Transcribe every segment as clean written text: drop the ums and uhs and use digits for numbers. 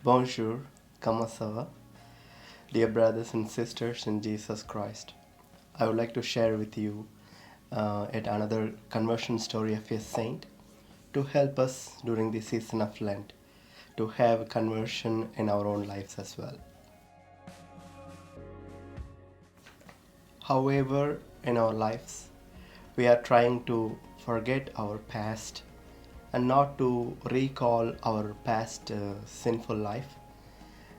Bonjour, comment ça va? Dear brothers and sisters in Jesus Christ, I would like to share with you yet another conversion story of a saint to help us during the season of Lent to have conversion in our own lives as well. However, in our lives, we are trying to forget our past and not to recall our past sinful life.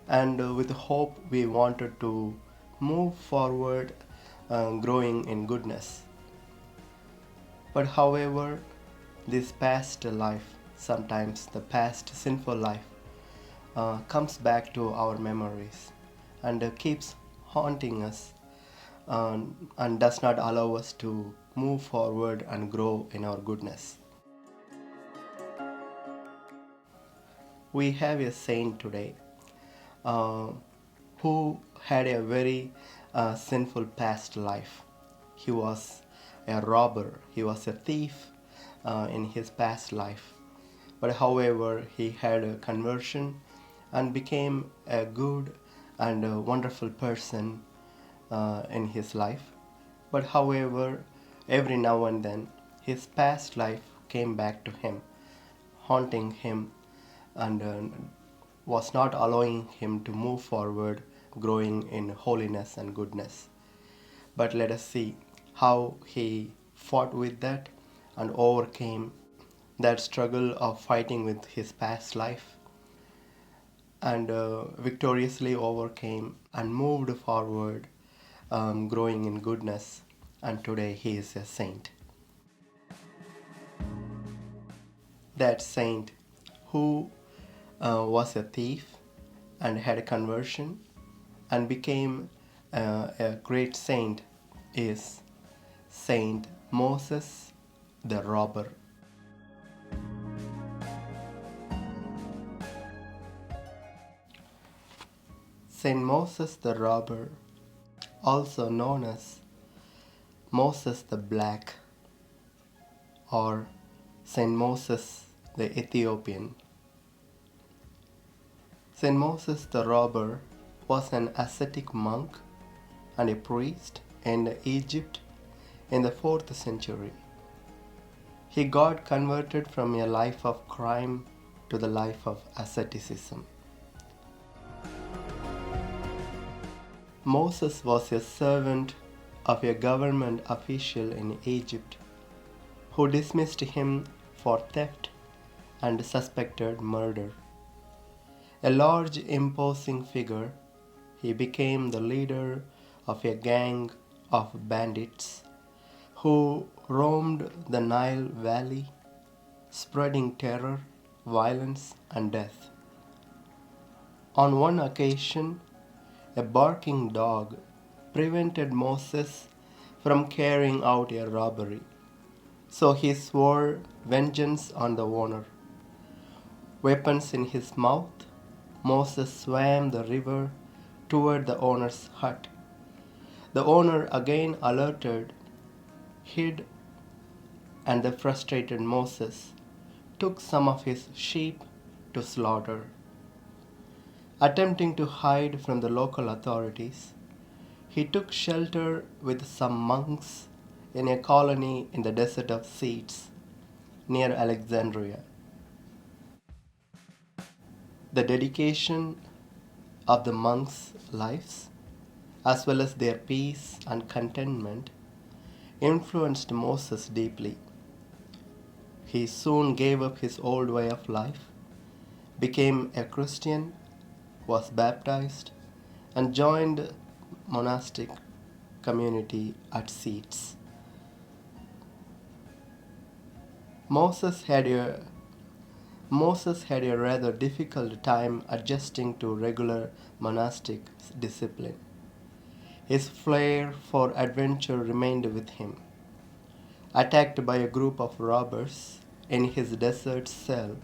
And with hope, we wanted to move forward, growing in goodness. But however, this past life, sometimes the past sinful life, comes back to our memories and keeps haunting us and does not allow us to move forward and grow in our goodness. We have a saint today uh, who had a very sinful past life. He was a robber, he was a thief in his past life. But however, he had a conversion and became a good and a wonderful person in his life. But however, every now and then, his past life came back to him, haunting him, and was not allowing him to move forward, growing in holiness and goodness. But let us see how he fought with that and overcame that struggle of fighting with his past life and victoriously overcame and moved forward, growing in goodness. And today he is a saint. That saint who was a thief and had a conversion and became a great saint is Saint Moses the robber. Saint Moses the robber, also known as Moses the Black or Saint Moses the Ethiopian. Saint Moses the robber was an ascetic monk and a priest in Egypt in the 4th century. He got converted from a life of crime to the life of asceticism. Moses was a servant of a government official in Egypt who dismissed him for theft and suspected murder. A large, imposing figure, he became the leader of a gang of bandits who roamed the Nile Valley, spreading terror, violence, and death. On one occasion, a barking dog prevented Moses from carrying out a robbery, so he swore vengeance on the owner. Weapons in his mouth, Moses swam the river toward the owner's hut. The owner, again alerted, hid, and the frustrated Moses took some of his sheep to slaughter. Attempting to hide from the local authorities, he took shelter with some monks in a colony in the desert of Seeds near Alexandria. The dedication of the monks' lives, as well as their peace and contentment, influenced Moses deeply. He soon gave up his old way of life, became a Christian, was baptized, and joined monastic community at Seeds. Moses had a Moses had a rather difficult time adjusting to regular monastic discipline. His flair for adventure remained with him. Attacked by a group of robbers in his desert cell,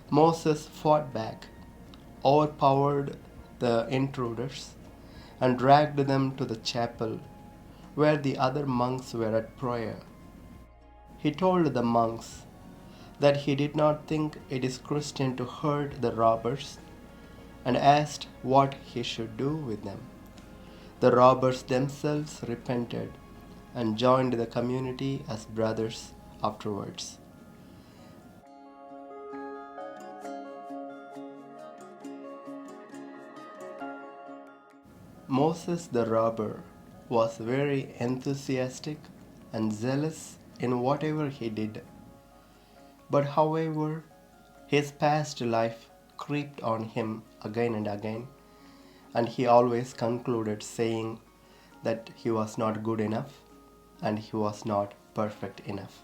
Moses fought back, overpowered the intruders, and dragged them to the chapel where the other monks were at prayer. He told the monks that he did not think it is Christian to hurt the robbers, and asked what he should do with them. The robbers themselves repented and joined the community as brothers afterwards. Moses the robber was very enthusiastic and zealous in whatever he did. But however, his past life crept on him again and again, and he always concluded saying that he was not good enough and he was not perfect enough.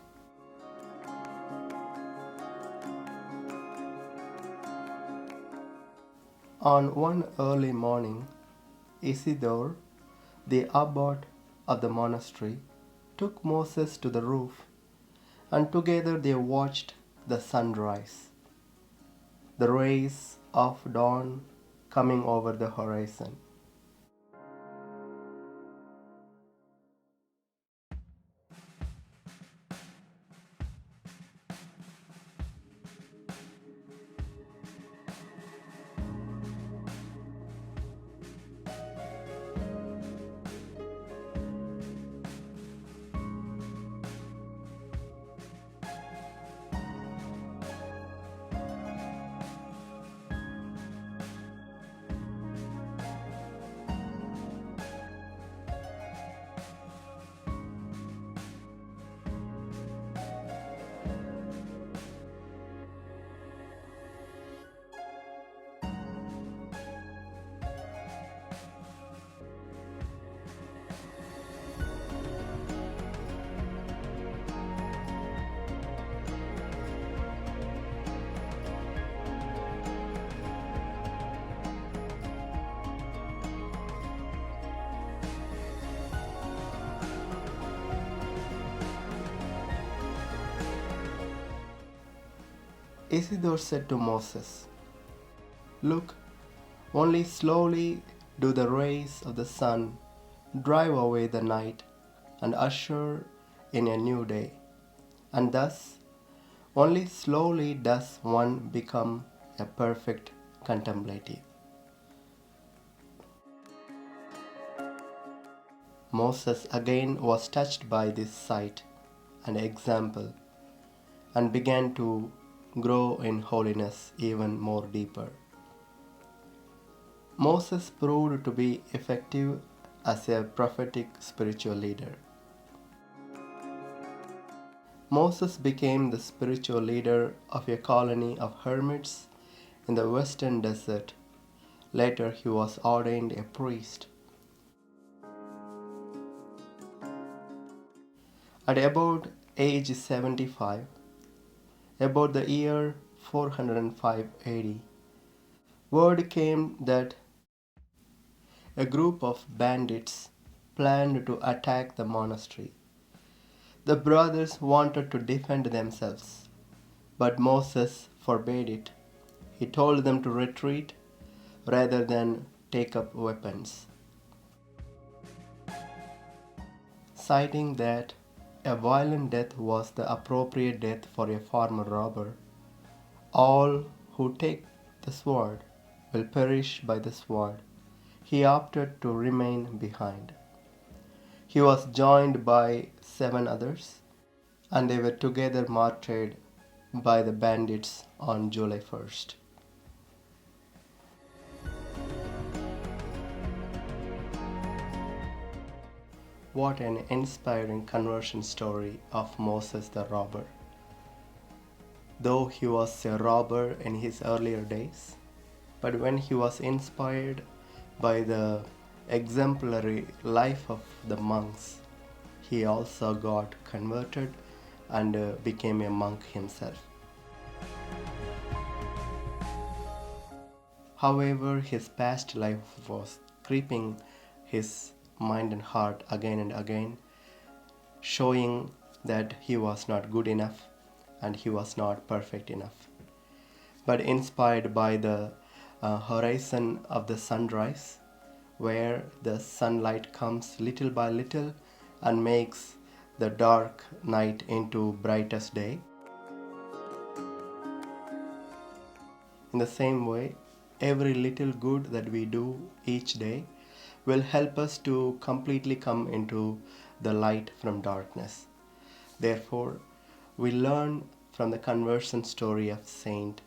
On one early morning, Isidore, the abbot of the monastery, took Moses to the roof, and together they watched the sunrise, the rays of dawn coming over the horizon. Isidore said to Moses, "Look, only slowly do the rays of the sun drive away the night and usher in a new day, and thus only slowly does one become a perfect contemplative." Moses again was touched by this sight and example and began to grow in holiness even more deeper. Moses proved to be effective as a prophetic spiritual leader. Moses became the spiritual leader of a colony of hermits in the western desert. Later, he was ordained a priest. At about age 75, about the year 405 AD, word came that a group of bandits planned to attack the monastery. The brothers wanted to defend themselves, but Moses forbade it. He told them to retreat rather than take up weapons, citing that a violent death was the appropriate death for a former robber. All who take the sword will perish by the sword. He opted to remain behind. He was joined by 7 others, and they were together martyred by the bandits on July 1st. What an inspiring conversion story of Moses the robber. Though he was a robber in his earlier days, but when he was inspired by the exemplary life of the monks, he also got converted and became a monk himself. However, his past life was creeping his mind and heart again and again, showing that he was not good enough and he was not perfect enough. But inspired by the horizon of the sunrise, where the sunlight comes little by little and makes the dark night into brightest day, in the same way, every little good that we do each day will help us to completely come into the light from darkness. Therefore, we learn from the conversion story of Saint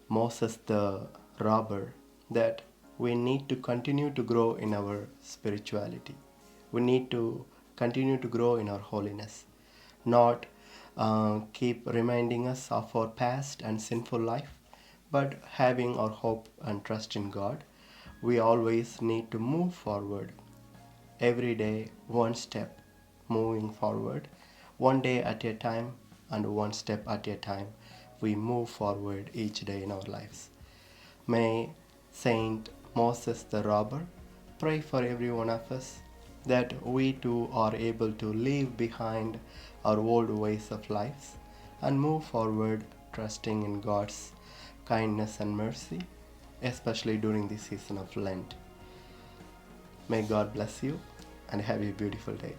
Moses the robber that we need to continue to grow in our spirituality. We need to continue to grow in our holiness, not keep reminding us of our past and sinful life, but having our hope and trust in God. We always need to move forward every day, one step moving forward, one day at a time, and one step at a time. We move forward each day in our lives. May Saint Moses the robber pray for every one of us that we too are able to leave behind our old ways of life and move forward trusting in God's kindness and mercy, especially during the season of Lent. May God bless you and have a beautiful day.